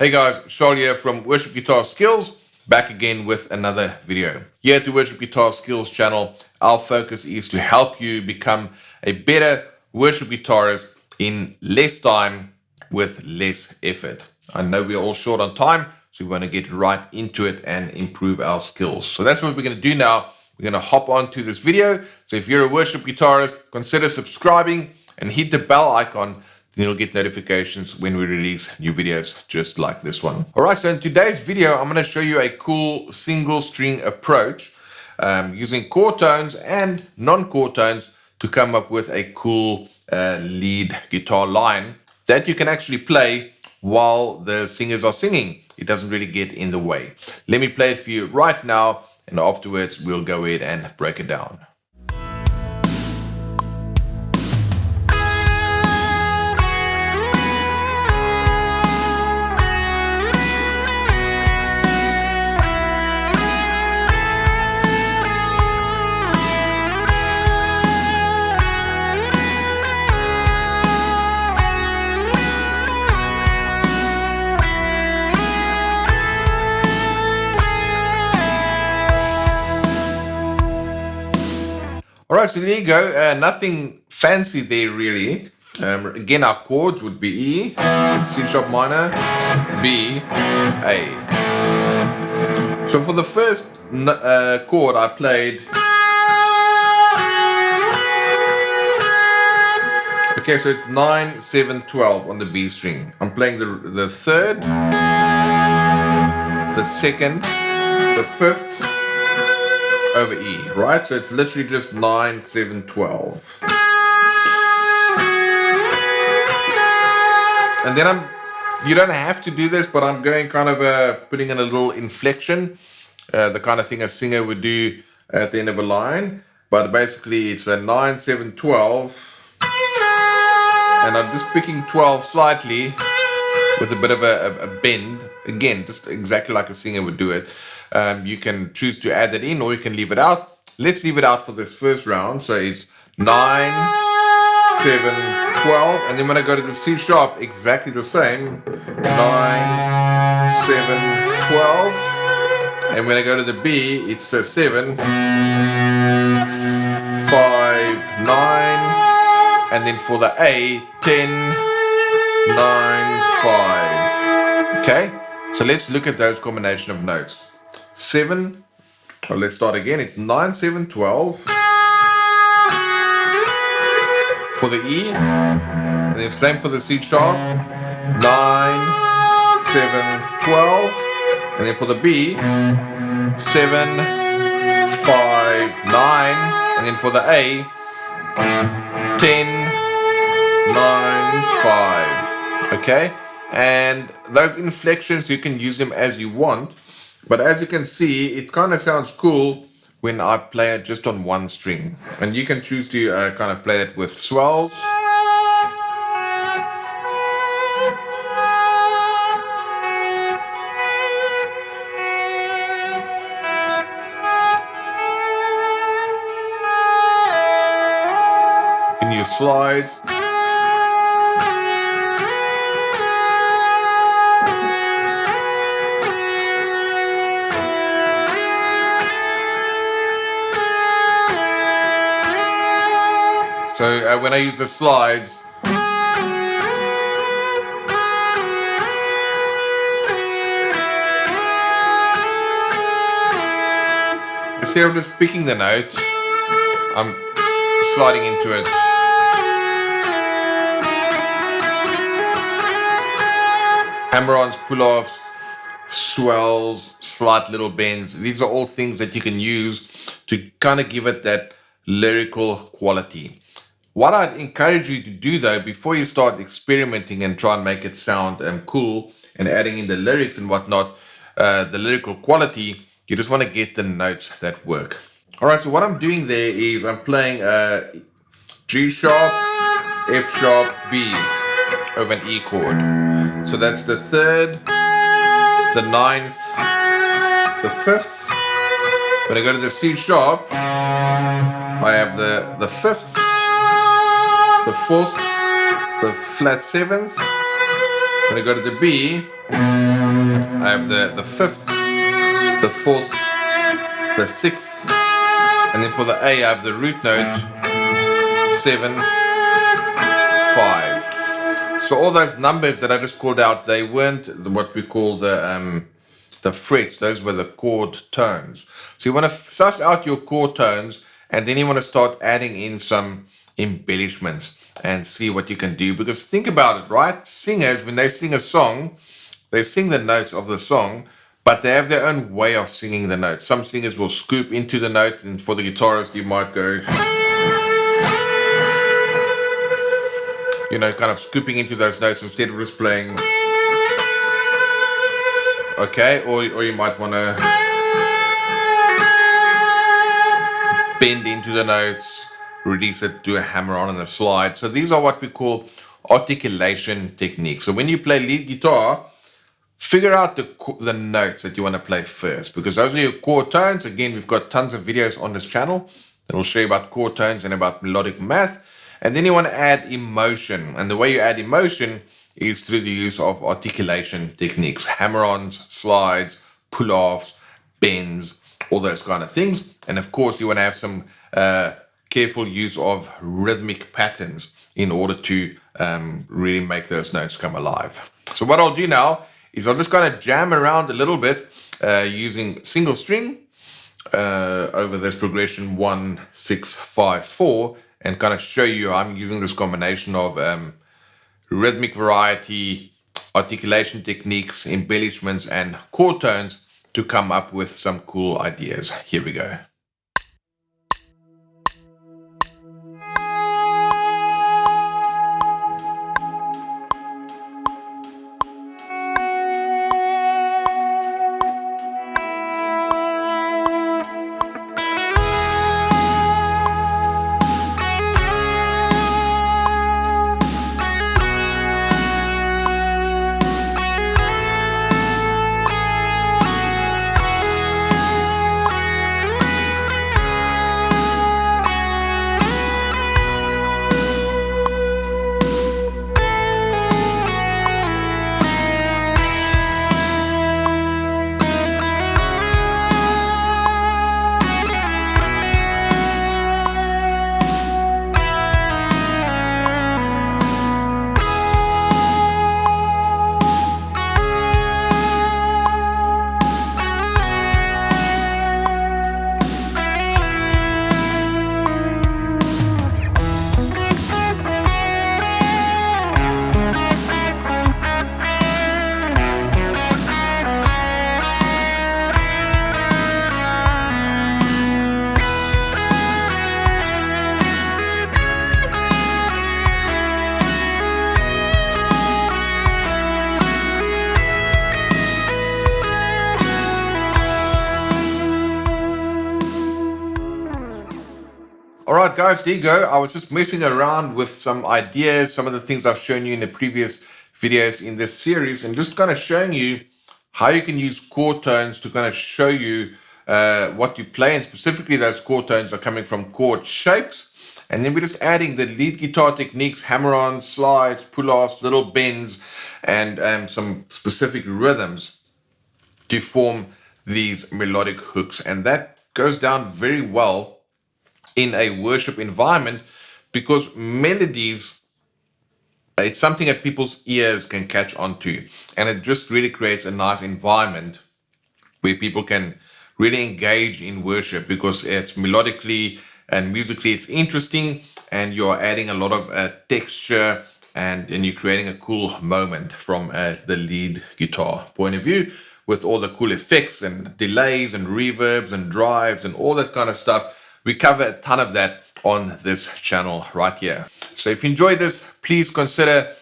Hey guys, Charl here from Worship Guitar Skills, back again with another video. Here at the Worship Guitar Skills channel, our focus is to help you become a better worship guitarist in less time with less effort. I know we're all short on time, so we want to get right into it and improve our skills. So that's what we're going to do now. We're going to hop on to this video. So if you're a worship guitarist, consider subscribing and hit the bell icon. Then you'll get notifications when we release new videos just like this one. All right, so in today's video, I'm going to show you a cool single string approach using chord tones and non-chord tones to come up with a cool lead guitar line that you can actually play while the singers are singing. It doesn't really get in the way. Let me play it for you right now, and afterwards we'll go ahead and break it down. All right, so there you go. Nothing fancy there really. Again, our chords would be E, C sharp minor, B, A. So for the first chord I played. Okay, so it's 9, 7, 12 on the B string. I'm playing the third, the second, the fifth, over E, right? So it's literally just 9, 7, 12. And then you don't have to do this, but I'm going kind of putting in a little inflection, the kind of thing a singer would do at the end of a line. But basically it's a 9, 7, 12. And I'm just picking 12 slightly with a bit of a bend. Again, just exactly like a singer would do it. You can choose to add that in or you can leave it out. Let's leave it out for this first round. So it's 9, 7, 12. And then when I go to the C sharp, exactly the same. 9, 7, 12. And when I go to the B, it's a 7, 5, 9. And then for the A, 10, 9, 5. Okay, so let's look at those combination of notes. 7, well, let's start again. It's 9, 7, 12 for the E, and then same for the C sharp. 9, 7, 12, and then for the B, 7, 5, 9, and then for the A, 10, 9, 5. Okay, and those inflections, you can use them as you want. But as you can see, it kind of sounds cool when I play it just on one string. And you can choose to kind of play it with swells. You can use slides. So when I use the slides, instead of just picking the note, I'm sliding into it. Hammer-ons, pull-offs, swells, slight little bends. These are all things that you can use to kind of give it that lyrical quality. What I'd encourage you to do though, before you start experimenting and try and make it sound cool and adding in the lyrics and whatnot, the lyrical quality, you just want to get the notes that work. All right, so what I'm doing there is I'm playing G sharp, F sharp, B over an E chord. So that's the third, the ninth, the fifth. When I go to the C sharp, I have the fifth, the fourth, the flat seventh, When I go to the B, I have the fifth, the fourth, the sixth, and then for the A, I have the root note 7, 5. So all those numbers that I just called out, they weren't what we call the frets. Those were the chord tones. So you want to suss out your chord tones, and then you want to start adding in some embellishments and see what you can do. Because think about it, right? Singers, when they sing a song, they sing the notes of the song, but they have their own way of singing the notes. Some singers will scoop into the note, and for the guitarist, you might go, kind of scooping into those notes instead of just playing. Okay, or you might want to bend into the notes, release it, do a hammer on and a slide. So these are what we call articulation techniques. So when you play lead guitar, figure out the notes that you want to play first, because those are your chord tones. Again, we've got tons of videos on this channel that will show you about chord tones and about melodic math. And then you want to add emotion. And the way you add emotion is through the use of articulation techniques, hammer-ons, slides, pull-offs, bends, all those kind of things. And of course, you want to have some careful use of rhythmic patterns in order to really make those notes come alive. So what I'll do now is I'm just going to jam around a little bit using single string over this progression 1, 6, 5, 4, and kind of show you I'm using this combination of rhythmic variety, articulation techniques, embellishments, and chord tones to come up with some cool ideas. Here we go. Alright guys, there you go. I was just messing around with some ideas, some of the things I've shown you in the previous videos in this series, and just kind of showing you how you can use chord tones to kind of show you what you play, and specifically those chord tones are coming from chord shapes. And then we're just adding the lead guitar techniques, hammer-ons, slides, pull-offs, little bends, and some specific rhythms to form these melodic hooks. And that goes down very well in a worship environment, because melodies, it's something that people's ears can catch on to, and it just really creates a nice environment where people can really engage in worship, because it's melodically and musically it's interesting, and you're adding a lot of texture, and you're creating a cool moment from the lead guitar point of view, with all the cool effects and delays and reverbs and drives and all that kind of stuff. We cover a ton of that on this channel right here. So if you enjoyed this, please consider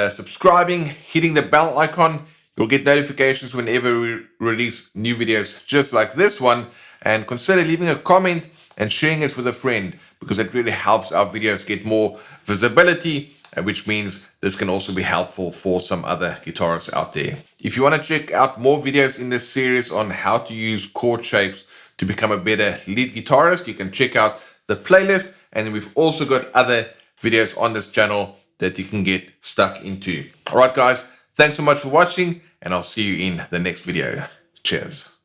subscribing, hitting the bell icon. You'll get notifications whenever we release new videos just like this one. And consider leaving a comment and sharing this with a friend, because it really helps our videos get more visibility, which means this can also be helpful for some other guitarists out there. If you want to check out more videos in this series on how to use chord shapes to become a better lead guitarist, you can check out the playlist, and we've also got other videos on this channel that you can get stuck into. All right, guys, Thanks so much for watching, and I'll see you in the next video. Cheers.